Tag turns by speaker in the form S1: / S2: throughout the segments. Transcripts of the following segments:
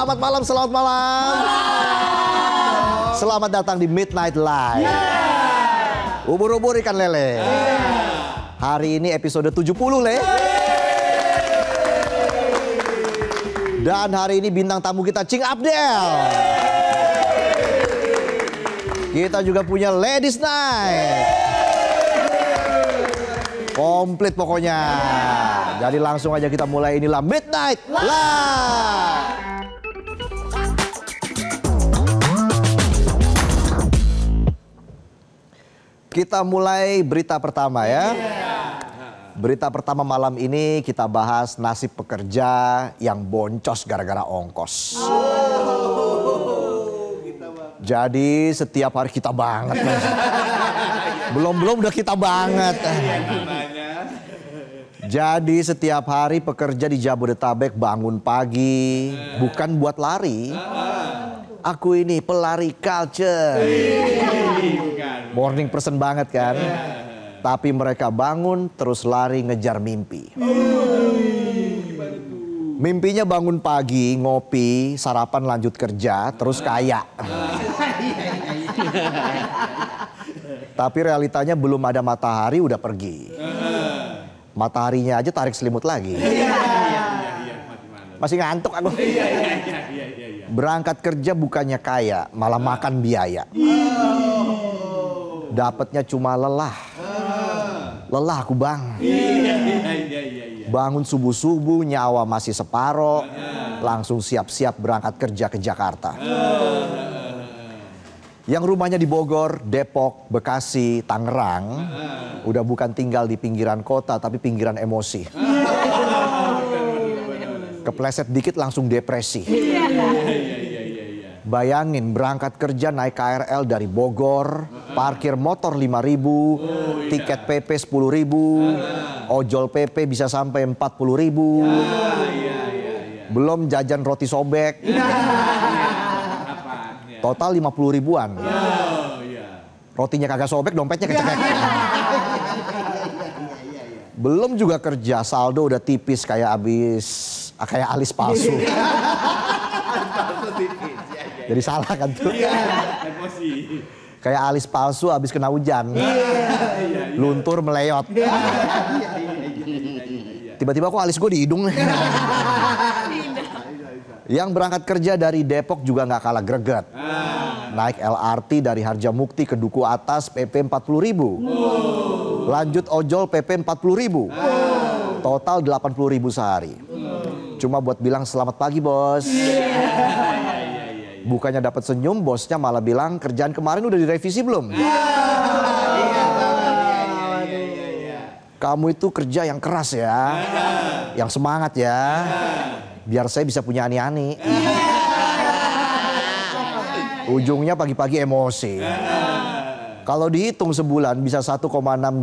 S1: Selamat malam, selamat malam. Selamat datang di Midnight Live. Ubur-ubur ikan lele. Hari ini episode 70, Le. Dan hari ini bintang tamu kita Cing Abdel. Kita juga punya Ladies Night. Komplit pokoknya. Jadi langsung aja kita mulai, inilah Midnight Live. Kita mulai berita pertama ya. Berita pertama malam ini kita bahas nasib pekerja yang boncos gara-gara ongkos. Jadi setiap hari kita banget. Belum udah kita banget. Jadi setiap hari pekerja di Jabodetabek bangun pagi, bukan buat lari. Aku ini pelari culture. Morning person banget kan. Tapi mereka bangun terus lari ngejar mimpi. Mimpinya bangun pagi, ngopi, sarapan lanjut kerja, terus kaya. Tapi realitanya belum ada matahari udah pergi. Mataharinya aja tarik selimut lagi. Masih ngantuk aku. Berangkat kerja bukannya kaya, malah makan biaya. Dapatnya cuma lelah. Lelah aku bang. Bangun subuh-subuh nyawa masih separo. Langsung siap-siap berangkat kerja ke Jakarta. Yang rumahnya di Bogor, Depok, Bekasi, Tangerang. Udah bukan tinggal di pinggiran kota tapi pinggiran emosi. Kepleset dikit langsung depresi. Bayangin berangkat kerja naik KRL dari Bogor, parkir motor 5.000, tiket PP 10.000, ojol PP bisa sampai 40.000. Belum jajan roti sobek. Total 50 ribuan. Rotinya kagak sobek, dompetnya kecekek. Belum juga kerja, saldo udah tipis kayak alis palsu. Jadi salah kan tuh. Kayak alis palsu habis kena hujan. Luntur meleyot. Tiba-tiba kok alis gue di hidung. Yang berangkat kerja dari Depok juga nggak kalah greget. Naik LRT dari Harjamukti ke Duku Atas PP 40.000. Lanjut ojol PP 40.000. Total 80.000 sehari. Cuma buat bilang selamat pagi bos. Bukannya dapat senyum, bosnya malah bilang kerjaan kemarin udah direvisi belum? Kamu itu kerja yang keras ya, yang semangat ya. Biar saya bisa punya ani-ani. Ujungnya pagi-pagi emosi. Kalau dihitung sebulan bisa 1,6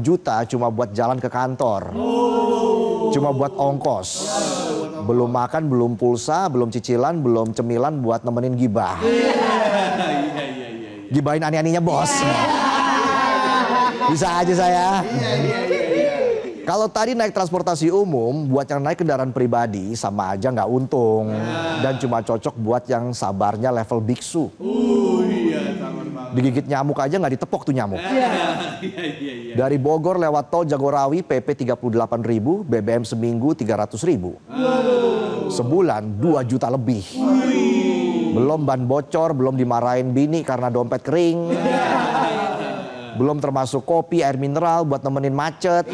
S1: juta cuma buat jalan ke kantor. Cuma buat ongkos. Belum makan, belum pulsa, belum cicilan, belum cemilan buat nemenin gibah. Gibahin ani-aninya bos. Bisa aja saya. Kalau tadi naik transportasi umum, buat yang naik kendaraan pribadi sama aja nggak untung. Dan cuma cocok buat yang sabarnya level biksu. Digigit nyamuk aja nggak ditepok tuh nyamuk. Dari Bogor lewat tol Jagorawi PP 38.000, BBM seminggu 300.000. Sebulan 2 juta lebih. Belum ban bocor, belum dimarahin bini karena dompet kering. Belum termasuk kopi, air mineral buat nemenin macet.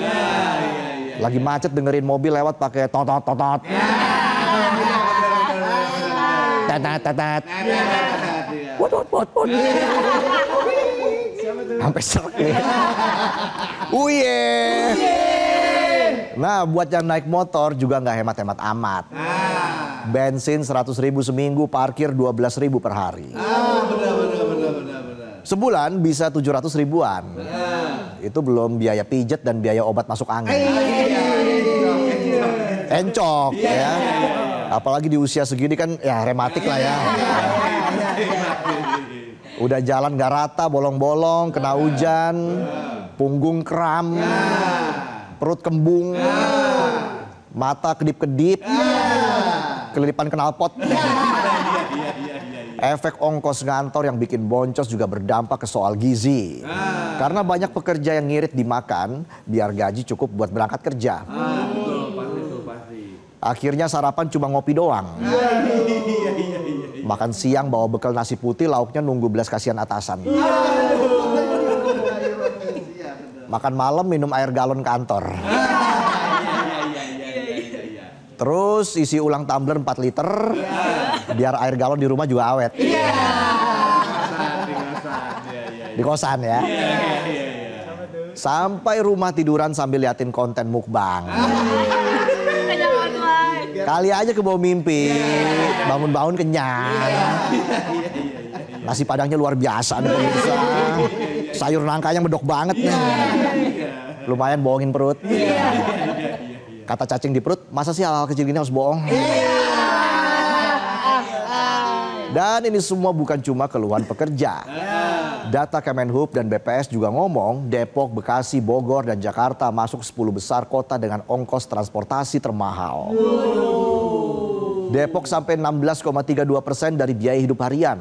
S1: Lagi macet dengerin mobil lewat pakai totot. Tatat. Wot. Sampai serak ya. Uye. Nah buat yang naik motor juga nggak hemat-hemat amat. Bensin 100.000 seminggu, parkir 12.000 per hari.
S2: Benar.
S1: Sebulan bisa 700 ribuan. Itu belum biaya pijet dan biaya obat masuk angin. Encok ya. Apalagi di usia segini kan ya rematik lah ya. Udah jalan gak rata, bolong-bolong, kena hujan, punggung kram, perut kembung, mata kedip-kedip, kelilipan knalpot. Efek ongkos ngantor yang bikin boncos juga berdampak ke soal gizi. Karena banyak pekerja yang ngirit dimakan biar gaji cukup buat berangkat kerja. Akhirnya sarapan cuma ngopi doang. Makan siang bawa bekal nasi putih, lauknya nunggu belas kasihan atasan. Makan malam minum air galon kantor. Terus isi ulang tumbler 4 liter, biar air galon di rumah juga awet. Di kosan ya. Sampai rumah tiduran sambil liatin konten mukbang. Kali aja kebawa mimpi, bangun-bangun kenyang. Nasi padangnya luar biasa nih pemirsa. Sayur nangkanya medok banget nih. Lumayan bohongin perut. Kata cacing di perut, masa sih hal-hal kecil gini harus bohong? Dan ini semua bukan cuma keluhan pekerja. Data Kemenhub dan BPS juga ngomong Depok, Bekasi, Bogor, dan Jakarta masuk 10 besar kota dengan ongkos transportasi termahal. Depok sampai 16,32% dari biaya hidup harian.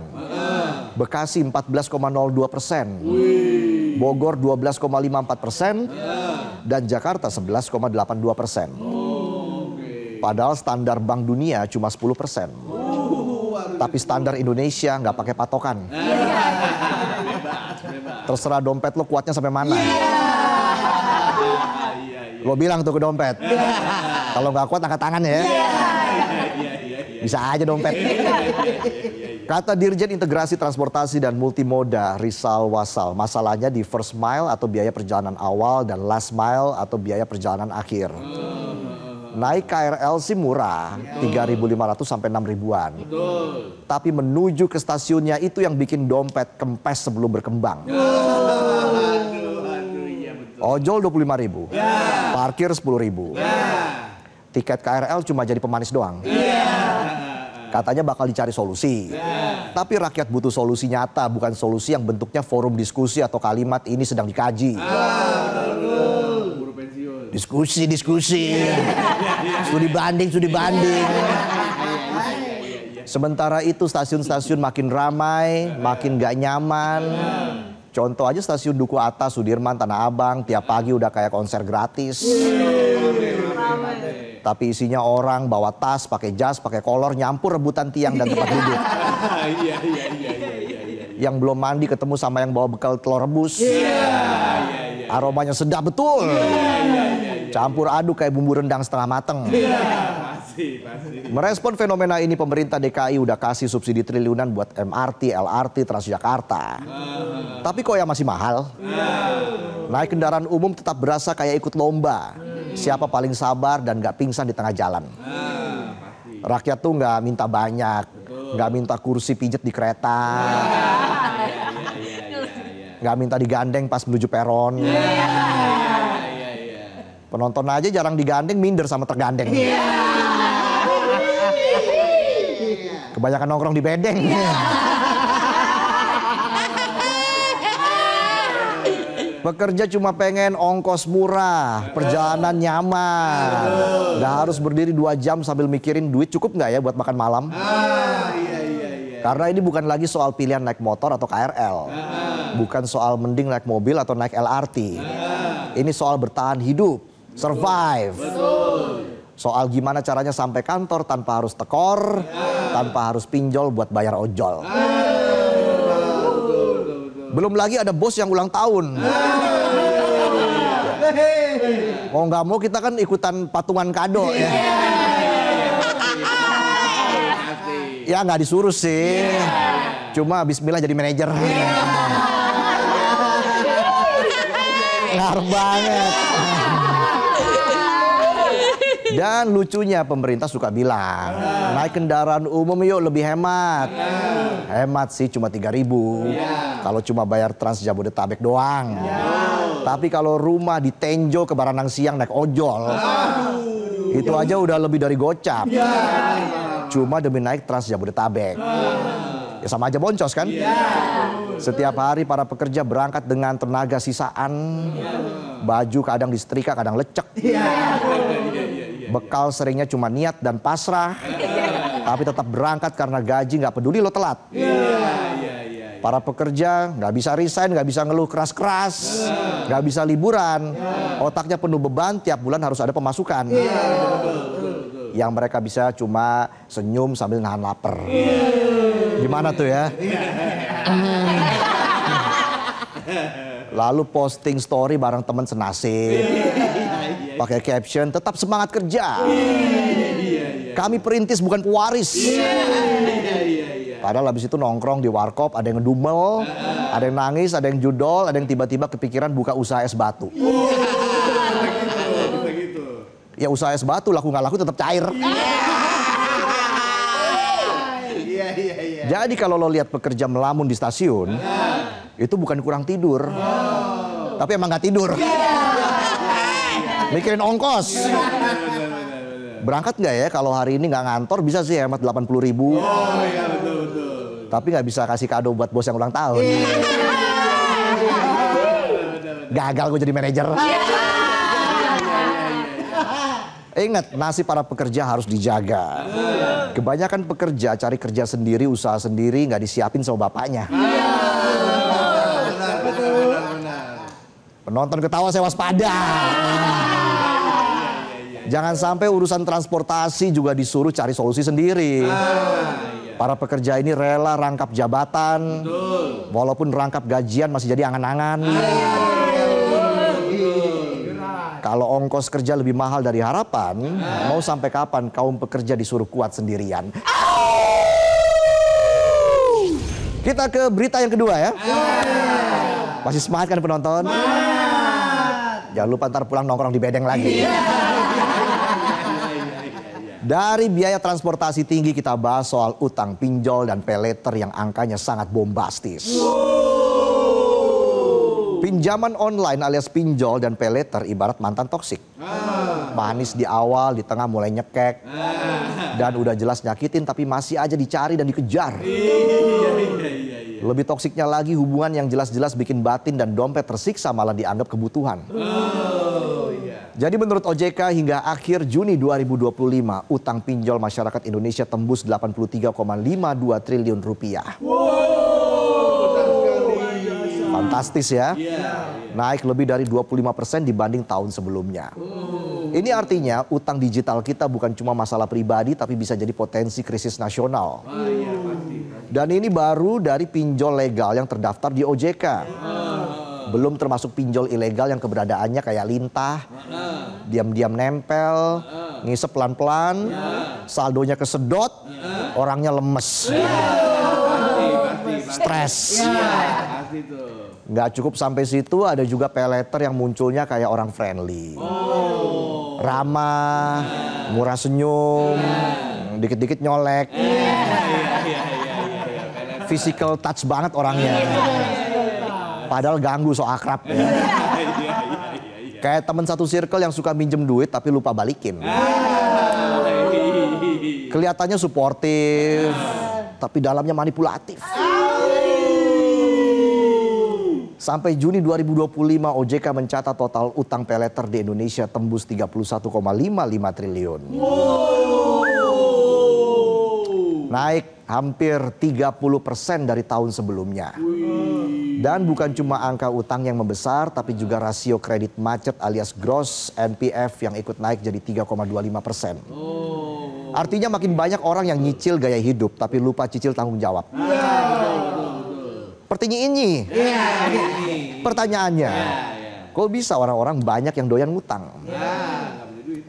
S1: Bekasi 14,02%. Bogor 12,54%. Dan Jakarta 11,82%. Padahal standar Bank Dunia cuma 10%. Tapi standar Indonesia nggak pakai patokan. Terserah dompet lo kuatnya sampai mana. Lo bilang tuh ke dompet. Kalau nggak kuat angkat tangan ya. Bisa aja dompet. Kata Dirjen Integrasi Transportasi dan Multimoda Rizal Wasal, masalahnya di first mile atau biaya perjalanan awal dan last mile atau biaya perjalanan akhir. Naik KRL sih murah, 3.500 sampai 6.000-an. Tapi menuju ke stasiunnya itu yang bikin dompet kempes sebelum berkembang. Ojol 25.000, parkir 10.000. Tiket KRL cuma jadi pemanis doang. Katanya bakal dicari solusi. Tapi rakyat butuh solusi nyata, bukan solusi yang bentuknya forum diskusi atau kalimat ini sedang dikaji. Diskusi. Studi banding. Sementara itu stasiun-stasiun makin ramai, makin gak nyaman. Contoh aja stasiun Duku Atas, Sudirman, Tanah Abang, tiap pagi udah kayak konser gratis. Tapi isinya orang bawa tas, pakai jas, pakai kolor, nyampur rebutan tiang dan tempat duduk. Yang belum mandi ketemu sama yang bawa bekal telur rebus. Aromanya sedap betul. Campur aduk kayak bumbu rendang setengah mateng. Merespon fenomena ini pemerintah DKI udah kasih subsidi triliunan buat MRT, LRT, Transjakarta. Tapi kok ya masih mahal? Naik kendaraan umum tetap berasa kayak ikut lomba. Siapa paling sabar dan gak pingsan di tengah jalan. Rakyat tuh gak minta banyak, gak minta kursi pijet di kereta, gak minta digandeng pas menuju peron. Penonton aja jarang digandeng, minder sama tergandeng. Kebanyakan nongkrong di bedeng. Pekerja cuma pengen ongkos murah, perjalanan nyaman. Nggak harus berdiri 2 jam sambil mikirin duit cukup nggak ya buat makan malam. Karena ini bukan lagi soal pilihan naik motor atau KRL. Bukan soal mending naik mobil atau naik LRT. Ini soal bertahan hidup, survive. Soal gimana caranya sampai kantor tanpa harus tekor, tanpa harus pinjol buat bayar ojol. Belum lagi ada bos yang ulang tahun. Mau nggak mau kita kan ikutan patungan kado ya. Ya nggak disuruh sih. Cuma bismillah jadi manajer. Ngarep banget. Dan lucunya pemerintah suka bilang, naik kendaraan umum yuk lebih hemat. Hemat sih cuma 3.000. Kalau cuma bayar Trans Jabodetabek doang. Tapi kalau rumah di Tenjo ke Baranang Siang naik ojol, itu aja udah lebih dari gocap. Cuma demi naik Trans Jabodetabek. Ya sama aja boncos kan? Setiap hari para pekerja berangkat dengan tenaga sisaan. Baju kadang disetrika, kadang lecek. Bekal seringnya cuma niat dan pasrah. Tapi tetap berangkat karena gaji, nggak peduli lo telat. Para pekerja nggak bisa resign, nggak bisa ngeluh keras-keras, nggak bisa liburan. Otaknya penuh beban, tiap bulan harus ada pemasukan. Yang mereka bisa cuma senyum sambil nahan lapar. Gimana tuh ya? Lalu posting story bareng teman senasib. Pakai caption, tetap semangat kerja. Kami perintis bukan pewaris. Padahal habis itu nongkrong di warkop, ada yang ngedumel, ada yang nangis, ada yang judol, ada yang tiba-tiba kepikiran buka usaha es batu. Ya usaha es batu, laku nggak laku tetap cair. Jadi kalau lo lihat pekerja melamun di stasiun, itu bukan kurang tidur, tapi emang nggak tidur. Mikirin ongkos. Berangkat nggak ya kalau hari ini nggak ngantor, bisa sih hemat 80.000. Tapi nggak bisa kasih kado buat bos yang ulang tahun. Gagal gue jadi manajer. Ingat, nasib para pekerja harus dijaga. Kebanyakan pekerja cari kerja sendiri, usaha sendiri, nggak disiapin sama bapaknya. Penonton ketawa, saya waspada. Jangan sampai urusan transportasi juga disuruh cari solusi sendiri. Para pekerja ini rela rangkap jabatan, walaupun rangkap gajian masih jadi angan-angan. Kalau ongkos kerja lebih mahal dari harapan, mau sampai kapan kaum pekerja disuruh kuat sendirian? Kita ke berita yang kedua ya. Masih semangat kan penonton? Jangan lupa ntar pulang nongkrong di bedeng lagi. Dari biaya transportasi tinggi kita bahas soal utang pinjol dan paylater yang angkanya sangat bombastis. Pinjaman online alias pinjol dan paylater ibarat mantan toksik. Manis di awal, di tengah mulai nyekek. Dan udah jelas nyakitin tapi masih aja dicari dan dikejar. Lebih toksiknya lagi hubungan yang jelas-jelas bikin batin dan dompet tersiksa malah dianggap kebutuhan. Jadi menurut OJK hingga akhir Juni 2025 utang pinjol masyarakat Indonesia tembus 83,52 triliun rupiah. Fantastis ya. Naik lebih dari 25% dibanding tahun sebelumnya. Ini artinya utang digital kita bukan cuma masalah pribadi tapi bisa jadi potensi krisis nasional. Dan ini baru dari pinjol legal yang terdaftar di OJK. Belum termasuk pinjol ilegal yang keberadaannya kayak lintah, diam-diam nempel, ngisep pelan-pelan, saldonya kesedot, orangnya lemes, stres. Nggak cukup sampai situ, ada juga paylater yang munculnya kayak orang friendly, ramah, murah senyum, dikit-dikit nyolek, physical touch banget orangnya. Padahal ganggu so akrab ya. Kayak temen satu circle yang suka minjem duit tapi lupa balikin. Kelihatannya suportif tapi dalamnya manipulatif. Sampai Juni 2025 OJK mencatat total utang paylater di Indonesia tembus 31,55 triliun. Naik hampir 30% dari tahun sebelumnya. Dan bukan cuma angka utang yang membesar, tapi juga rasio kredit macet alias gross NPF yang ikut naik jadi 3,25%. Artinya makin banyak orang yang nyicil gaya hidup, tapi lupa cicil tanggung jawab. Pertanyaannya, kok bisa orang-orang banyak yang doyan ngutang?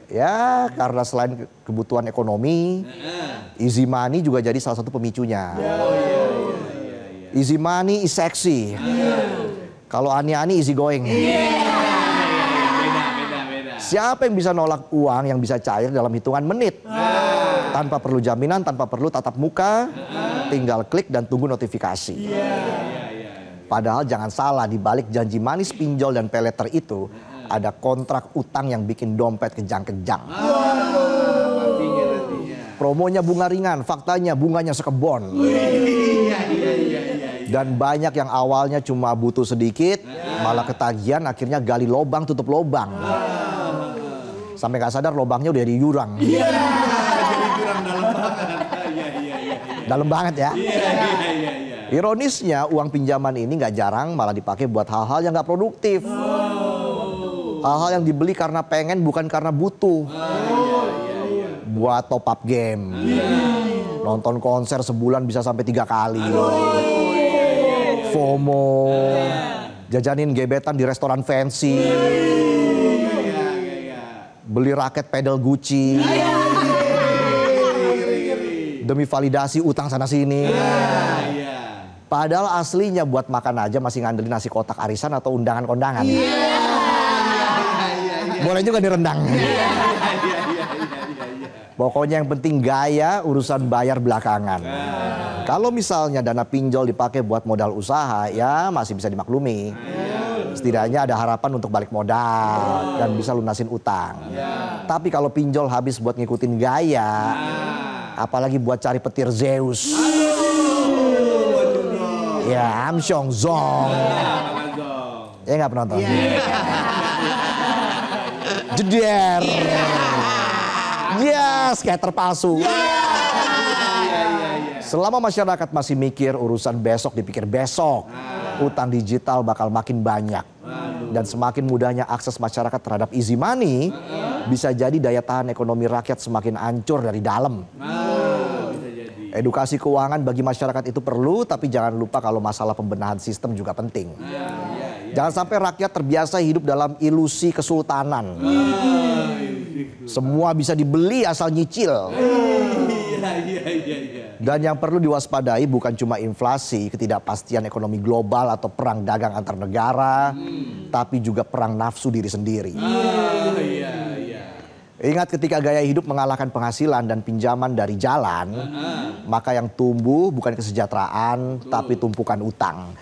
S1: Ya, karena selain kebutuhan ekonomi, easy money juga jadi salah satu pemicunya. Easy money is sexy. Kalau ani-ani easy going. Siapa yang bisa nolak uang yang bisa cair dalam hitungan menit? Tanpa perlu jaminan, tanpa perlu tatap muka, tinggal klik dan tunggu notifikasi. Padahal jangan salah, di balik janji manis pinjol dan paylater itu ada kontrak utang yang bikin dompet kejang-kejang. Promonya bunga ringan, faktanya bunganya sekebon. Dan banyak yang awalnya cuma butuh sedikit, malah ketagihan akhirnya gali lobang tutup lobang. Sampai gak sadar lobangnya udah di jurang. Dalam banget ya.
S2: Iya.
S1: Ironisnya uang pinjaman ini nggak jarang malah dipakai buat hal-hal yang nggak produktif. Hal-hal yang dibeli karena pengen bukan karena butuh. Buat top up game. Nonton konser sebulan bisa sampai 3 kali. FOMO. Jajanin gebetan di restoran fancy. Beli raket pedal Gucci. Demi validasi utang sana sini. Padahal aslinya buat makan aja masih ngandelin nasi kotak arisan atau undangan kondangan. Boleh juga direndang. Pokoknya yang penting gaya, urusan bayar belakangan. Kalau misalnya dana pinjol dipakai buat modal usaha, ya masih bisa dimaklumi. Setidaknya ada harapan untuk balik modal dan bisa lunasin utang. Tapi kalau pinjol habis buat ngikutin gaya, apalagi buat cari petir Zeus. Ya, Amsyong Zong. Ya nggak penonton. Jeder. Ya, skater palsu. Selama masyarakat masih mikir urusan besok dipikir besok, utang digital bakal makin banyak. Dan semakin mudahnya akses masyarakat terhadap easy money, bisa jadi daya tahan ekonomi rakyat semakin hancur dari dalam. Edukasi keuangan bagi masyarakat itu perlu, tapi jangan lupa kalau masalah pembenahan sistem juga penting. Jangan sampai rakyat terbiasa hidup dalam ilusi kesultanan. Semua bisa dibeli asal nyicil. Dan yang perlu diwaspadai bukan cuma inflasi, ketidakpastian ekonomi global atau perang dagang antar negara, tapi juga perang nafsu diri sendiri. Ingat ketika gaya hidup mengalahkan penghasilan dan pinjaman dari jalan, maka yang tumbuh bukan kesejahteraan, tapi tumpukan utang.